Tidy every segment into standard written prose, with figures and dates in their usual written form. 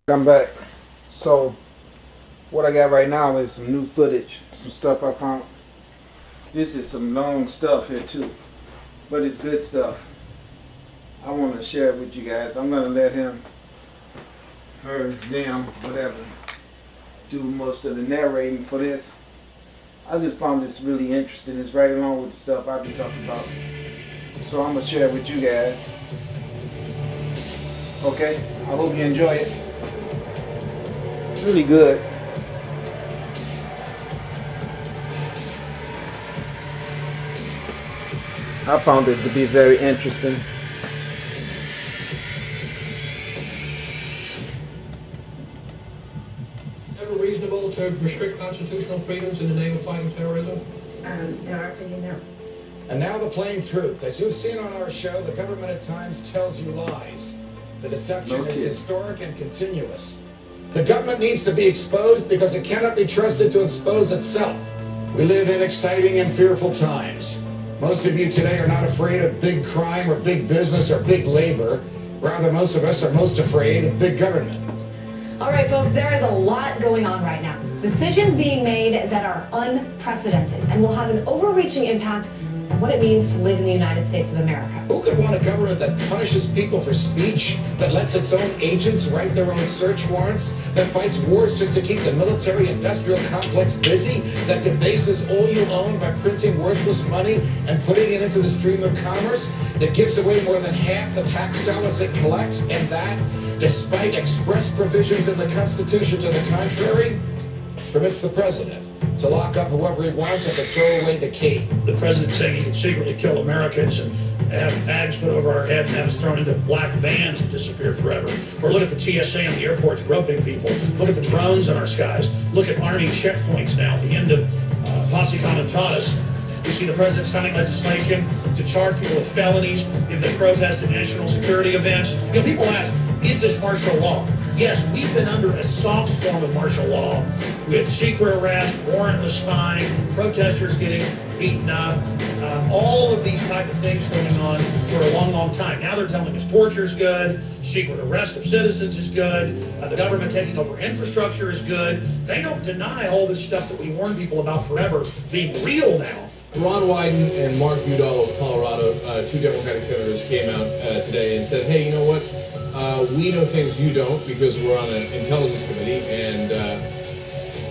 I'm back. So what I got right now is some new footage, some stuff I found. This is some long stuff here too, but it's good stuff. I want to share it with you guys. I'm gonna let him, her, them, whatever, do most of the narrating for this. I just found this really interesting. It's right along with the stuff I've been talking about. So I'm gonna share it with you guys. Okay? I hope you enjoy it. Really good. I found it to be very interesting. Ever reasonable to restrict constitutional freedoms in the name of fighting terrorism? In our opinion, no. And now the plain truth. As you've seen on our show, the government at times tells you lies. The deception is historic and continuous. The government needs to be exposed because it cannot be trusted to expose itself. We live in exciting and fearful times. Most of you today are not afraid of big crime or big business or big labor. Rather, most of us are most afraid of big government. All right, folks, there is a lot going on right now. Decisions being made that are unprecedented and will have an overreaching impact on what it means to live in the United States of America. Who could want a government that punishes people for speech, that lets its own agents write their own search warrants, that fights wars just to keep the military-industrial complex busy, that debases all you own by printing worthless money and putting it into the stream of commerce, that gives away more than half the tax dollars it collects, and that, despite express provisions in the Constitution to the contrary, permits the president to lock up whoever he wants and to throw away the key. The president saying he can secretly kill Americans and have bags put over our head and have us thrown into black vans and disappear forever. Or look at the TSA on the airports groping people. Look at the drones in our skies. Look at Army checkpoints now. At the end of Posse Comitatus, we see the president signing legislation to charge people with felonies if they protest at national security events. You know, people ask, is this martial law? Yes, we've been under a soft form of martial law with secret arrest, warrantless spying, protesters getting beaten up, all of these type of things going on for a long, long time. Now they're telling us torture is good, secret arrest of citizens is good, the government taking over infrastructure is good. They don't deny all this stuff that we warn people about forever being real now. Ron Wyden and Mark Udall of Colorado, two Democratic senators, came out today and said, hey, you know what? We know things you don't because we're on an intelligence committee, and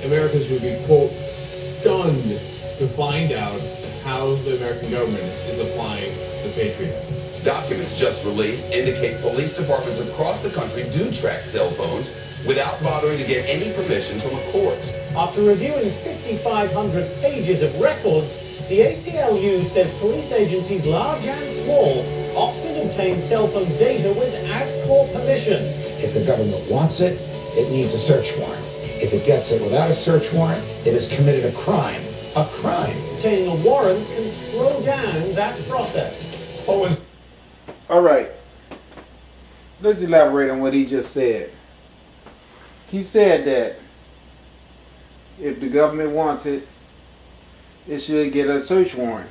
Americans would be, quote, stunned to find out how the American government is applying the Patriot Act. Documents just released indicate police departments across the country do track cell phones without bothering to get any permission from a court. After reviewing 5,500 pages of records, the ACLU says police agencies large and small often obtain cell phone data without court permission. If the government wants it, it needs a search warrant. If it gets it without a search warrant, it has committed a crime. A crime. Obtaining a warrant can slow down that process. All right. Let's elaborate on what he just said. He said that if the government wants it, it should get a search warrant.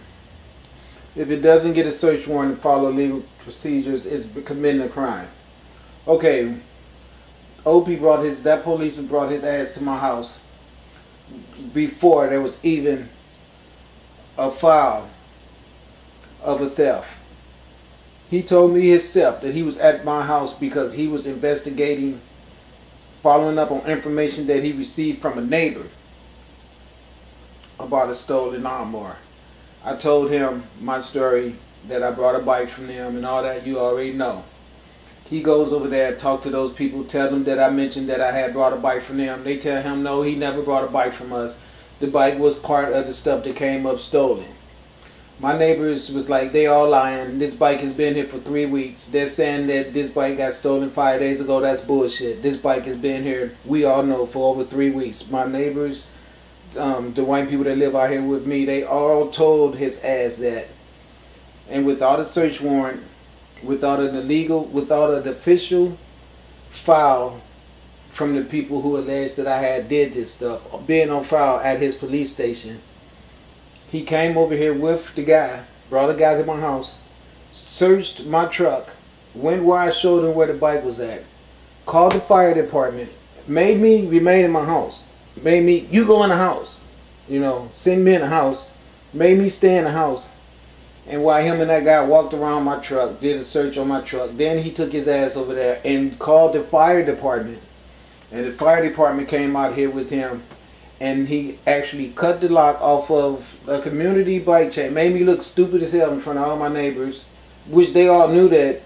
If it doesn't get a search warrant and follow legal procedures, it's committing a crime. Okay, that policeman brought his ass to my house before there was even a file of a theft. He told me himself that he was at my house because he was investigating, following up on information that he received from a neighbor about a stolen lawnmower. I told him my story, that I brought a bike from them and all that. You already know. He goes over there, talk to those people, tell them that I mentioned that I had brought a bike from them. They tell him no, he never brought a bike from us. The bike was part of the stuff that came up stolen. My neighbors was like, they all lying. This bike has been here for 3 weeks. They're saying that this bike got stolen 5 days ago. That's bullshit. This bike has been here, we all know, for over 3 weeks. My neighbors, the white people that live out here with me, they all told his ass that. And without a search warrant, without an official file from the people who alleged that I had did this stuff, being on file at his police station, he came over here with the guy, brought a guy to my house, searched my truck, went where I showed him where the bike was at, called the fire department, made me remain in my house, made me, you go in the house, you know, send me in the house, made me stay in the house. And while him and that guy walked around my truck, did a search on my truck, then he took his ass over there and called the fire department. And the fire department came out here with him, and he actually cut the lock off of a community bike chain. Made me look stupid as hell in front of all my neighbors, which they all knew that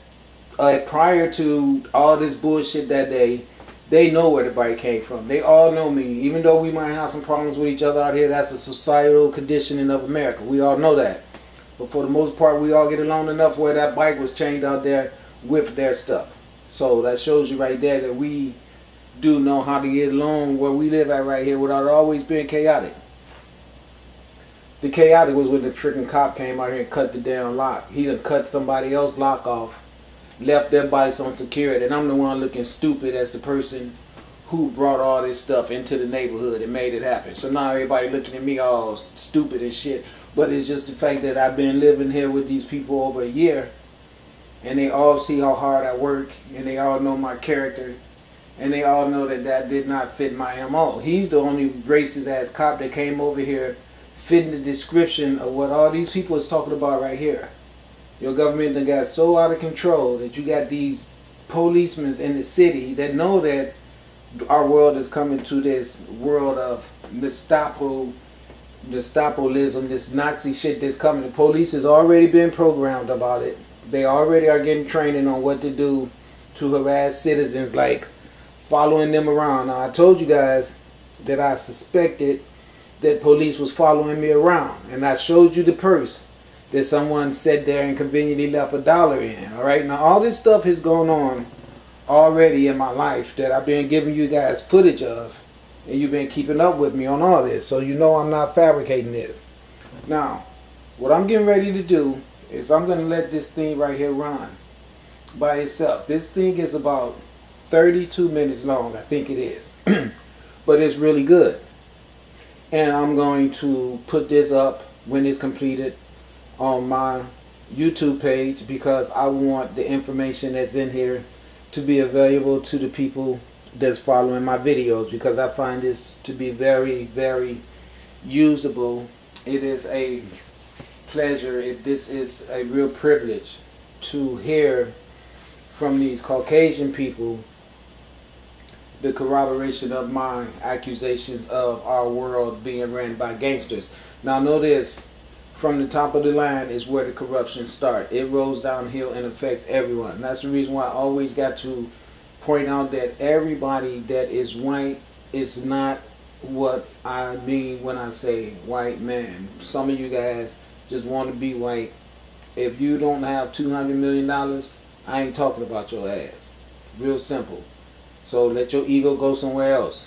prior to all this bullshit that day, they know where the bike came from. They all know me. Even though we might have some problems with each other out here, that's a societal conditioning of America. We all know that. But for the most part, we all get along enough where that bike was chained out there with their stuff. So that shows you right there that we do know how to get along where we live at right here without always being chaotic. The chaotic was when the freaking cop came out here and cut the damn lock. He done cut somebody else's lock off, left their bikes on security, and I'm the one looking stupid as the person who brought all this stuff into the neighborhood and made it happen. So now everybody looking at me all stupid and shit. But it's just the fact that I've been living here with these people over a year, and they all see how hard I work, and they all know my character, and they all know that that did not fit my MO. He's the only racist ass cop that came over here fitting the description of what all these people is talking about right here. Your government done got so out of control that you got these policemen in the city that know that our world is coming to this world of Gestapoism, this Nazi shit that's coming. The police has already been programmed about it. They already are getting training on what to do to harass citizens, like following them around. Now, I told you guys that I suspected that police was following me around, and I showed you the purse that someone sat there and conveniently left $1 in. All right, now all this stuff has gone on already in my life that I've been giving you guys footage of. And you've been keeping up with me on all this, so you know I'm not fabricating this. Now, what I'm getting ready to do is I'm going to let this thing right here run by itself. This thing is about 32 minutes long, I think it is. But it's really good. And I'm going to put this up when it's completed on my YouTube page, because I want the information that's in here to be available to the people that's following my videos, because I find this to be very, very usable. It is a pleasure. This is a real privilege to hear from these Caucasian people the corroboration of my accusations of our world being ran by gangsters. Now know this, from the top of the line is where the corruption starts. It rolls downhill and affects everyone. And that's the reason why I always got to point out that everybody that is white is not what I mean when I say white man. Some of you guys just want to be white. If you don't have $200 million, I ain't talking about your ass. Real simple. So let your ego go somewhere else.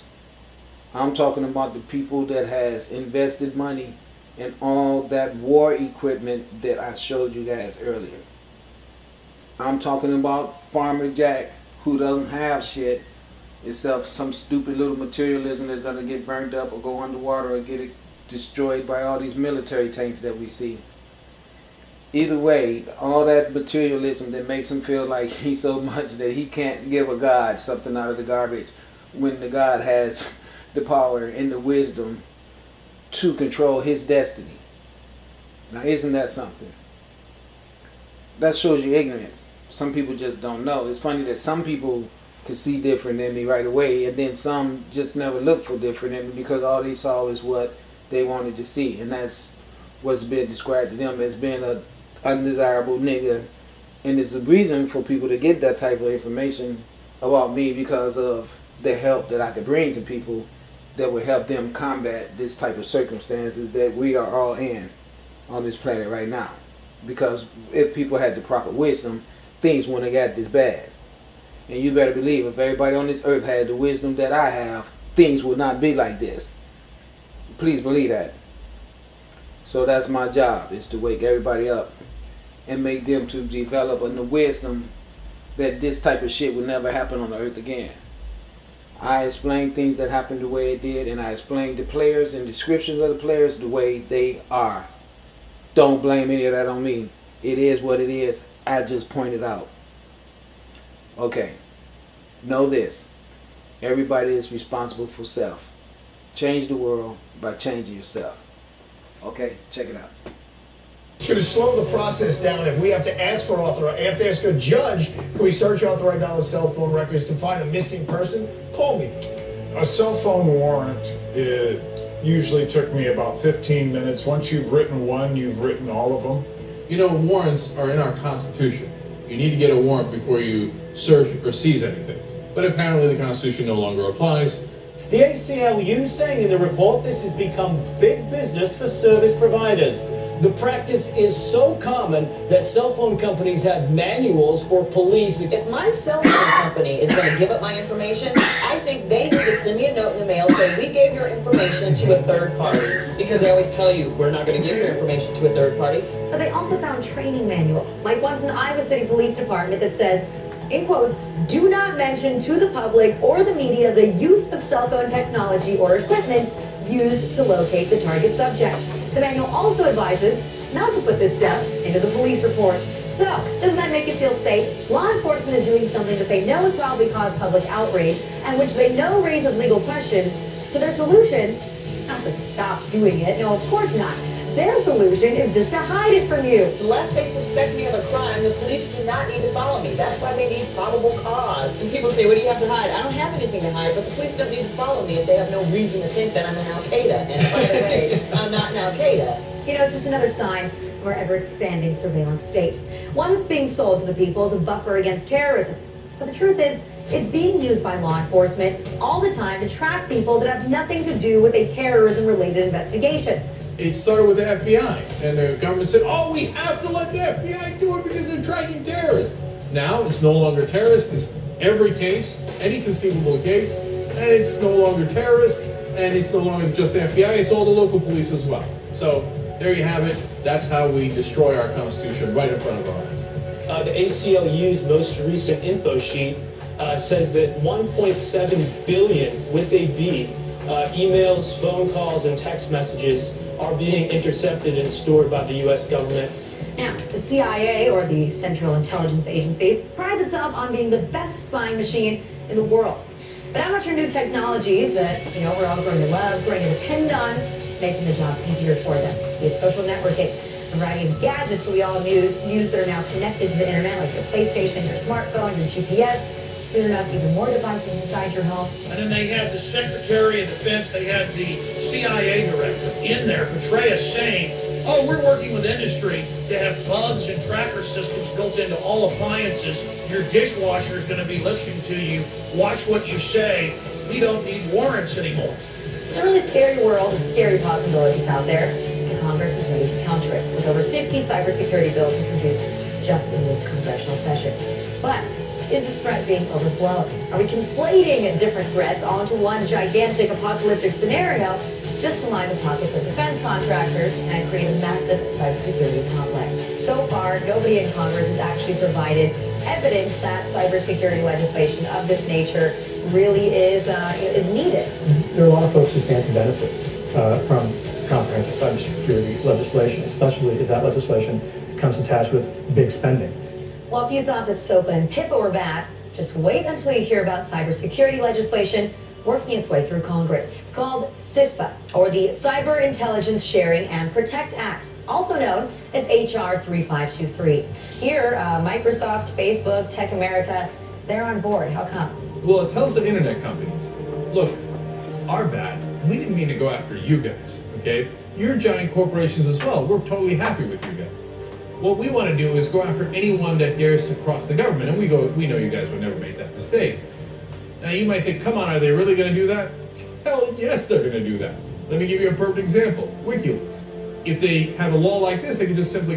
I'm talking about the people that has invested money in all that war equipment that I showed you guys earlier. I'm talking about Farmer Jack, who doesn't have shit except some stupid little materialism that's going to get burned up or go underwater or get it destroyed by all these military tanks that we see. Either way, all that materialism that makes him feel like he's so much that he can't give a God something out of the garbage, when the God has the power and the wisdom to control his destiny. Now, isn't that something? That shows you ignorance. Some people just don't know. It's funny that some people can see different than me right away, and then some just never look for different than me because all they saw is what they wanted to see, and that's what's been described to them as being a undesirable nigga. And it's a reason for people to get that type of information about me, because of the help that I could bring to people that would help them combat this type of circumstances that we are all in on this planet right now. Because if people had the proper wisdom, things wouldn't have got this bad. And you better believe, if everybody on this earth had the wisdom that I have, things would not be like this. Please believe that. So that's my job, is to wake everybody up and make them to develop the wisdom that this type of shit would never happen on the earth again. I explained things that happened the way it did, and I explained the players and descriptions of the players the way they are. Don't blame any of that on me. It is what it is. I just pointed out. Okay. know this. Everybody is responsible for self. Change the world by changing yourself. Okay, check it out. It's going to slow the process down if we have to ask for have to ask a judge, can we search authorized cell phone records to find a missing person? Call me. A cell phone warrant, it usually took me about 15 minutes. Once you've written one, you've written all of them. You know, warrants are in our Constitution. You need to get a warrant before you search or seize anything. But apparently the Constitution no longer applies. The ACLU saying in the report this has become big business for service providers. The practice is so common that cell phone companies have manuals for police. If my cell phone company is going to give up my information, I think they need to send me a note in the mail saying we gave your information to a third party. Because they always tell you we're not going to give your information to a third party. But they also found training manuals, like one from the Iowa City Police Department that says, in quotes, do not mention to the public or the media the use of cell phone technology or equipment used to locate the target subject. The manual also advises not to put this stuff into the police reports. So, doesn't that make you feel safe? Law enforcement is doing something that they know would probably cause public outrage and which they know raises legal questions. So their solution is not to stop doing it. No, of course not. Their solution is just to hide it from you. Unless they suspect me of a crime, the police do not need to follow me. That's why they need probable cause. And people say, what do you have to hide? I don't have anything to hide, but the police don't need to follow me if they have no reason to think that I'm in Al-Qaeda. And by the way, I'm not in Al-Qaeda. You know, it's just another sign of our ever-expanding surveillance state. One that's being sold to the people as a buffer against terrorism. But the truth is, it's being used by law enforcement all the time to track people that have nothing to do with a terrorism-related investigation. It started with the FBI, and the government said, oh, we have to let the FBI do it because they're tracking terrorists. Now, it's no longer terrorists, it's every case, any conceivable case, and it's no longer terrorists, and it's no longer just the FBI, it's all the local police as well. So, there you have it. That's how we destroy our Constitution right in front of our eyes. The ACLU's most recent info sheet says that 1.7 billion, with a B, emails, phone calls, and text messages are being intercepted and stored by the U.S. government. Now, the CIA, or the Central Intelligence Agency, prides itself on being the best spying machine in the world. But how much are new technologies that, we're all going to love, going to depend on, making the job easier for them? Be it social networking, a variety of gadgets that we all use that are now connected to the internet, like your PlayStation, your smartphone, your GPS. Soon enough, even more devices inside your home. And then they had the Secretary of Defense, they had the CIA director in there, Petraeus, saying, oh, we're working with industry to have bugs and tracker systems built into all appliances. Your dishwasher is going to be listening to you. Watch what you say. We don't need warrants anymore. It's a really scary world of scary possibilities out there, and Congress is ready to counter it, with over 50 cybersecurity bills introduced just in this congressional session. But is this threat being overblown? Are we conflating different threats onto one gigantic apocalyptic scenario just to line the pockets of defense contractors and create a massive cybersecurity complex? So far, nobody in Congress has actually provided evidence that cybersecurity legislation of this nature really is needed. There are a lot of folks who stand to benefit from comprehensive cybersecurity legislation, especially if that legislation comes attached with big spending. Well, if you thought that SOPA and PIPA were bad, just wait until you hear about cybersecurity legislation working its way through Congress. It's called CISPA, or the Cyber Intelligence Sharing and Protect Act, also known as HR 3523. Here, Microsoft, Facebook, Tech America, they're on board. How come? Well, it tells the internet companies, look, our bad. We didn't mean to go after you guys, okay? You're giant corporations as well. We're totally happy with you guys. What we want to do is go after anyone that dares to cross the government, and we know you guys would never make that mistake. Now you might think, come on, are they really going to do that? Hell yes, they're going to do that. Let me give you a perfect example. WikiLeaks. If they have a law like this, they can just simply